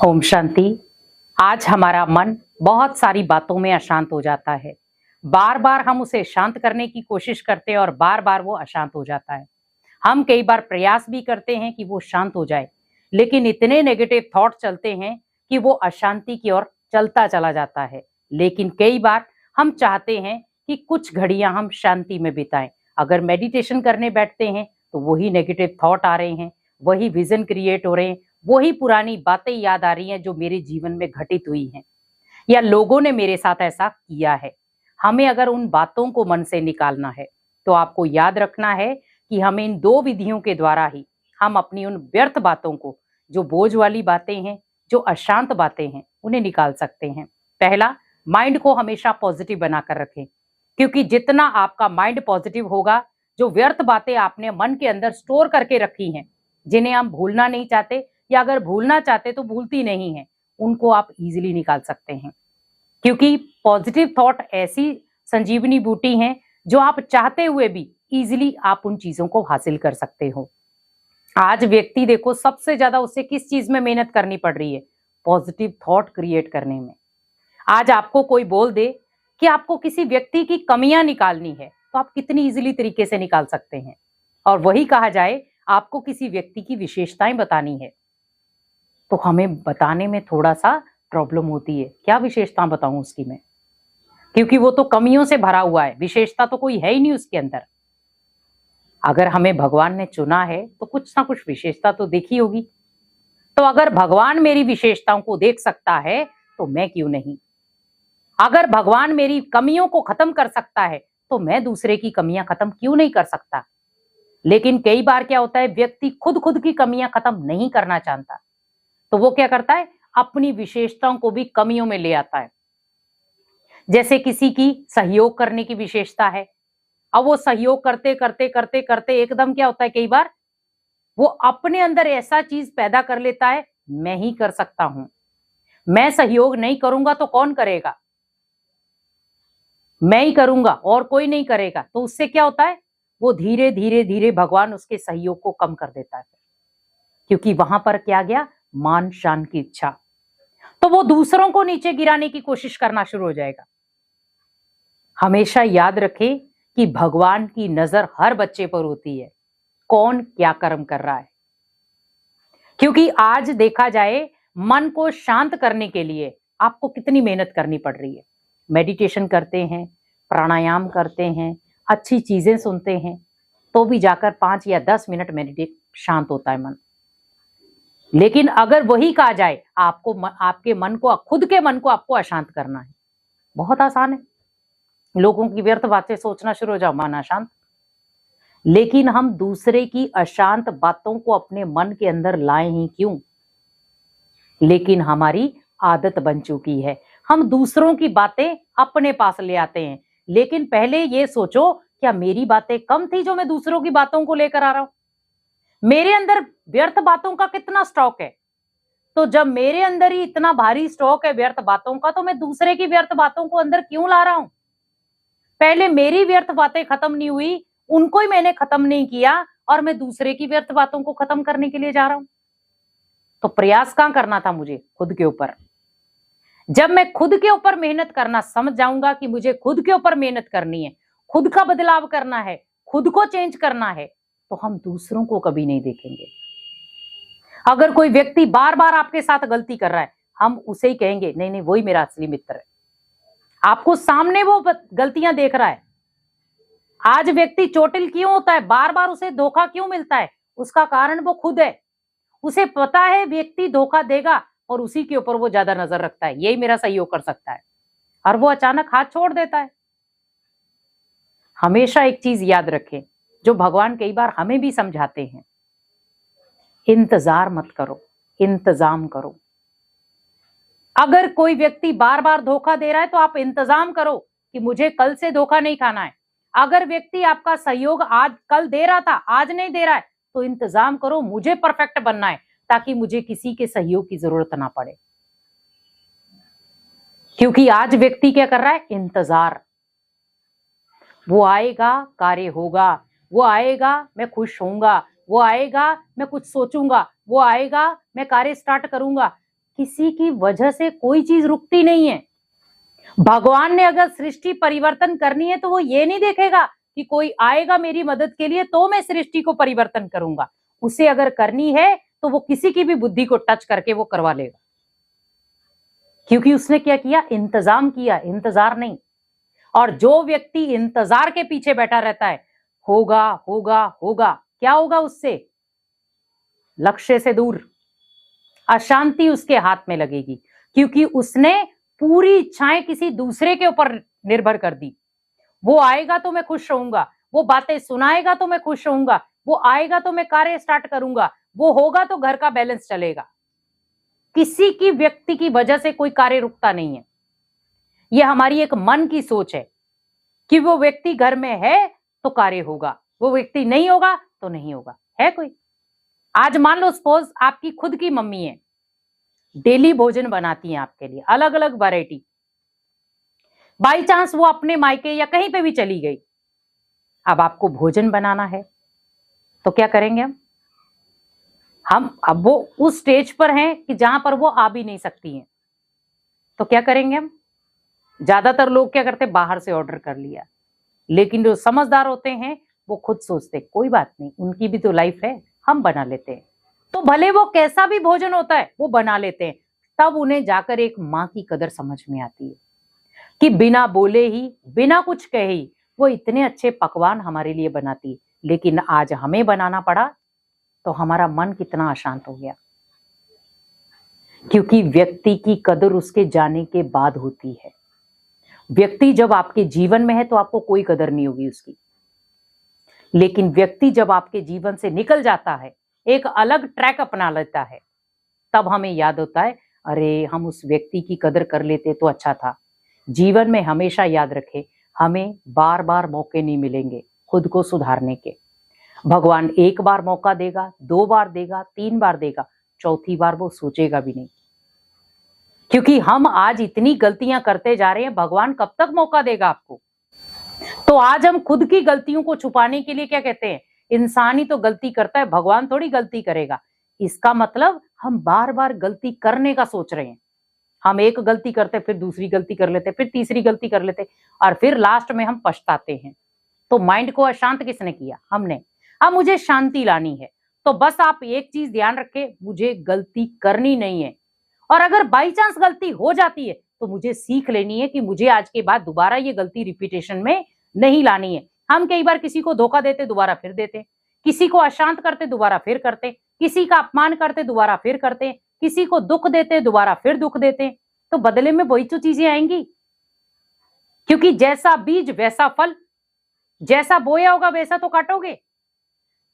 ओम शांति। आज हमारा मन बहुत सारी बातों में अशांत हो जाता है। बार बार हम उसे शांत करने की कोशिश करते हैं और बार बार वो अशांत हो जाता है। हम कई बार प्रयास भी करते हैं कि वो शांत हो जाए, लेकिन इतने नेगेटिव थॉट चलते हैं कि वो अशांति की ओर चलता चला जाता है। लेकिन कई बार हम चाहते हैं कि कुछ घड़ियां हम शांति में बिताएं। अगर मेडिटेशन करने बैठते हैं तो वही नेगेटिव थॉट आ रहे हैं, वही विजन क्रिएट हो रहे हैं, वही पुरानी बातें याद आ रही हैं जो मेरे जीवन में घटित हुई हैं या लोगों ने मेरे साथ ऐसा किया है। हमें अगर उन बातों को मन से निकालना है तो आपको याद रखना है कि हमें इन दो विधियों के द्वारा ही हम अपनी उन व्यर्थ बातों को, जो बोझ वाली बातें हैं, जो अशांत बातें हैं, उन्हें निकाल सकते हैं। पहला, माइंड को हमेशा पॉजिटिव बनाकर रखें, क्योंकि जितना आपका माइंड पॉजिटिव होगा, जो व्यर्थ बातें आपने मन के अंदर स्टोर करके रखी हैं, जिन्हें हम भूलना नहीं चाहते या अगर भूलना चाहते तो भूलती नहीं है, उनको आप इजीली निकाल सकते हैं। क्योंकि पॉजिटिव थॉट ऐसी संजीवनी बूटी हैं जो आप चाहते हुए भी इजीली आप उन चीजों को हासिल कर सकते हो। आज व्यक्ति देखो, सबसे ज्यादा उसे किस चीज में मेहनत करनी पड़ रही है? पॉजिटिव थॉट क्रिएट करने में। आज आपको कोई बोल दे कि आपको किसी व्यक्ति की कमियां निकालनी है, तो आप कितनी इजीली तरीके से निकाल सकते हैं। और वही कहा जाए आपको किसी व्यक्ति की विशेषताएं बतानी है, तो हमें बताने में थोड़ा सा प्रॉब्लम होती है। क्या विशेषता बताऊं उसकी मैं? क्योंकि वो तो कमियों से भरा हुआ है, विशेषता तो कोई है ही नहीं उसके अंदर। अगर हमें भगवान ने चुना है तो कुछ ना कुछ विशेषता तो देखी होगी। तो अगर भगवान मेरी विशेषताओं को देख सकता है तो मैं क्यों नहीं? अगर भगवान मेरी कमियों को खत्म कर सकता है तो मैं दूसरे की कमियां खत्म क्यों नहीं कर सकता? लेकिन कई बार क्या होता है, व्यक्ति खुद खुद की कमियां खत्म नहीं करना चाहता, तो वो क्या करता है, अपनी विशेषताओं को भी कमियों में ले आता है। जैसे किसी की सहयोग करने की विशेषता है, अब वो सहयोग करते करते करते करते एकदम क्या होता है, कई बार वो अपने अंदर ऐसा चीज पैदा कर लेता है, मैं ही कर सकता हूं, मैं सहयोग नहीं करूंगा तो कौन करेगा, मैं ही करूंगा और कोई नहीं करेगा। तो उससे क्या होता है, वो धीरे धीरे धीरे भगवान उसके सहयोग को कम कर देता है, क्योंकि वहां पर क्या गया, मान शान की इच्छा। तो वो दूसरों को नीचे गिराने की कोशिश करना शुरू हो जाएगा। हमेशा याद रखें कि भगवान की नजर हर बच्चे पर होती है, कौन क्या कर्म कर रहा है। क्योंकि आज देखा जाए, मन को शांत करने के लिए आपको कितनी मेहनत करनी पड़ रही है। मेडिटेशन करते हैं, प्राणायाम करते हैं, अच्छी चीजें सुनते हैं, तो भी जाकर 5 या 10 मिनट मेडिटेट शांत होता है मन। लेकिन अगर वही कहा जाए आपको आपके मन को, खुद के मन को आपको अशांत करना है, बहुत आसान है। लोगों की व्यर्थ बातें सोचना शुरू हो जाओ, मन अशांत। लेकिन हम दूसरे की अशांत बातों को अपने मन के अंदर लाए ही क्यों? लेकिन हमारी आदत बन चुकी है, हम दूसरों की बातें अपने पास ले आते हैं। लेकिन पहले ये सोचो, क्या मेरी बातें कम थी जो मैं दूसरों की बातों को लेकर आ रहा हूं? मेरे अंदर व्यर्थ बातों का कितना स्टॉक है? तो जब मेरे अंदर ही इतना भारी स्टॉक है व्यर्थ बातों का, तो मैं दूसरे की व्यर्थ बातों को अंदर क्यों ला रहा हूं? पहले मेरी व्यर्थ बातें खत्म नहीं हुई, उनको ही मैंने खत्म नहीं किया, और मैं दूसरे की व्यर्थ बातों को खत्म करने के लिए जा रहा हूं। तो प्रयास कहां करना था मुझे? खुद के ऊपर। जब मैं खुद के ऊपर मेहनत करना समझ जाऊंगा कि मुझे खुद के ऊपर मेहनत करनी है, खुद का बदलाव करना है, खुद को चेंज करना है, तो हम दूसरों को कभी नहीं देखेंगे। अगर कोई व्यक्ति बार बार आपके साथ गलती कर रहा है, हम उसे ही कहेंगे नहीं नहीं, वही मेरा असली मित्र है। आपको सामने वो गलतियां देख रहा है। आज व्यक्ति चोटिल क्यों होता है, बार बार उसे धोखा क्यों मिलता है? उसका कारण वो खुद है। उसे पता है व्यक्ति धोखा देगा और उसी के ऊपर वो ज्यादा नजर रखता है, यही मेरा सहयोग कर सकता है, और वो अचानक हाथ छोड़ देता है। हमेशा एक चीज याद रखें, जो भगवान कई बार हमें भी समझाते हैं, इंतजार मत करो, इंतजाम करो। अगर कोई व्यक्ति बार बार धोखा दे रहा है तो आप इंतजाम करो कि मुझे कल से धोखा नहीं खाना है। अगर व्यक्ति आपका सहयोग आज कल दे रहा था, आज नहीं दे रहा है, तो इंतजाम करो, मुझे परफेक्ट बनना है, ताकि मुझे किसी के सहयोग की जरूरत ना पड़े। क्योंकि आज व्यक्ति क्या कर रहा है? इंतजार। वो आएगा, कार्य होगा, वो आएगा, मैं खुश होऊंगा, वो आएगा, मैं कुछ सोचूंगा, वो आएगा, मैं कार्य स्टार्ट करूंगा। किसी की वजह से कोई चीज रुकती नहीं है। भगवान ने अगर सृष्टि परिवर्तन करनी है तो वो ये नहीं देखेगा कि कोई आएगा मेरी मदद के लिए तो मैं सृष्टि को परिवर्तन करूंगा। उसे अगर करनी है तो वो किसी की भी बुद्धि को टच करके वो करवा लेगा, क्योंकि उसने क्या किया, इंतजाम किया, इंतजार नहीं। और जो व्यक्ति इंतजार के पीछे बैठा रहता है, होगा होगा होगा, क्या होगा उससे? लक्ष्य से दूर, अशांति उसके हाथ में लगेगी, क्योंकि उसने पूरी इच्छाएं किसी दूसरे के ऊपर निर्भर कर दी। वो आएगा तो मैं खुश रहूंगा, वो बातें सुनाएगा तो मैं खुश रहूंगा, वो आएगा तो मैं कार्य स्टार्ट करूंगा, वो होगा तो घर का बैलेंस चलेगा। किसी की व्यक्ति की वजह से कोई कार्य रुकता नहीं है। यह हमारी एक मन की सोच है कि वो व्यक्ति घर में है तो कार्य होगा, वो व्यक्ति नहीं होगा तो नहीं होगा। है कोई? आज मान लो सपोज आपकी खुद की मम्मी है, डेली भोजन बनाती हैं आपके लिए, अलग अलग वैरायटी। बाई चांस वो अपने मायके या कहीं पे भी चली गई, अब आपको भोजन बनाना है तो क्या करेंगे हम अब वो उस स्टेज पर हैं कि जहां पर वो आ भी नहीं सकती हैं, तो क्या करेंगे हम? ज्यादातर लोग क्या करते, बाहर से ऑर्डर कर लिया। लेकिन जो समझदार होते हैं वो खुद सोचते कोई बात नहीं, उनकी भी तो लाइफ है, हम बना लेते हैं। तो भले वो कैसा भी भोजन होता है वो बना लेते हैं। तब उन्हें जाकर एक माँ की कदर समझ में आती है कि बिना बोले ही, बिना कुछ कहे ही वो इतने अच्छे पकवान हमारे लिए बनाती है। लेकिन आज हमें बनाना पड़ा तो हमारा मन कितना अशांत हो गया, क्योंकि व्यक्ति की कदर उसके जाने के बाद होती है। व्यक्ति जब आपके जीवन में है तो आपको कोई कदर नहीं होगी उसकी, लेकिन व्यक्ति जब आपके जीवन से निकल जाता है, एक अलग ट्रैक अपना लेता है, तब हमें याद होता है अरे हम उस व्यक्ति की कदर कर लेते तो अच्छा था। जीवन में हमेशा याद रखें, हमें बार बार मौके नहीं मिलेंगे खुद को सुधारने के। भगवान एक बार मौका देगा, 2 बार देगा, 3 बार देगा, चौथी बार वो सोचेगा भी नहीं, क्योंकि हम आज इतनी गलतियां करते जा रहे हैं, भगवान कब तक मौका देगा आपको? तो आज हम खुद की गलतियों को छुपाने के लिए क्या कहते हैं, इंसान ही तो गलती करता है, भगवान थोड़ी गलती करेगा। इसका मतलब हम बार बार गलती करने का सोच रहे हैं। हम एक गलती करते, फिर दूसरी गलती कर लेते, फिर तीसरी गलती कर लेते, और फिर लास्ट में हम पछताते हैं। तो माइंड को अशांत किसने किया? हमने। अब मुझे शांति लानी है तो बस आप एक चीज ध्यान रखें, मुझे गलती करनी नहीं है। और अगर बाई चांस गलती हो जाती है तो मुझे सीख लेनी है कि मुझे आज के बाद दोबारा ये गलती रिपीटेशन में नहीं लानी है। हम कई बार किसी को धोखा देते, दोबारा फिर देते, किसी को अशांत करते, दोबारा फिर करते, किसी का अपमान करते, दोबारा फिर करते, किसी को दुख देते, दोबारा फिर दुख देते, तो बदले में वही तो चीजें आएंगी। क्योंकि जैसा बीज वैसा फल, जैसा बोया होगा वैसा तो काटोगे।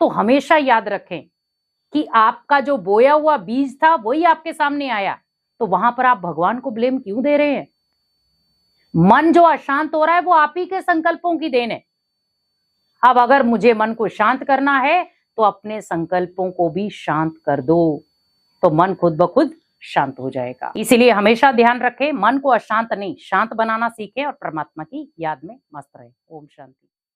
तो हमेशा याद रखें कि आपका जो बोया हुआ बीज था वही आपके सामने आया, तो वहां पर आप भगवान को ब्लेम क्यों दे रहे हैं? मन जो अशांत हो रहा है वो आप ही के संकल्पों की देन है। अब अगर मुझे मन को शांत करना है तो अपने संकल्पों को भी शांत कर दो, तो मन खुद ब खुद शांत हो जाएगा। इसीलिए हमेशा ध्यान रखें, मन को अशांत नहीं, शांत बनाना सीखें और परमात्मा की याद में मस्त रहे। ओम शांति।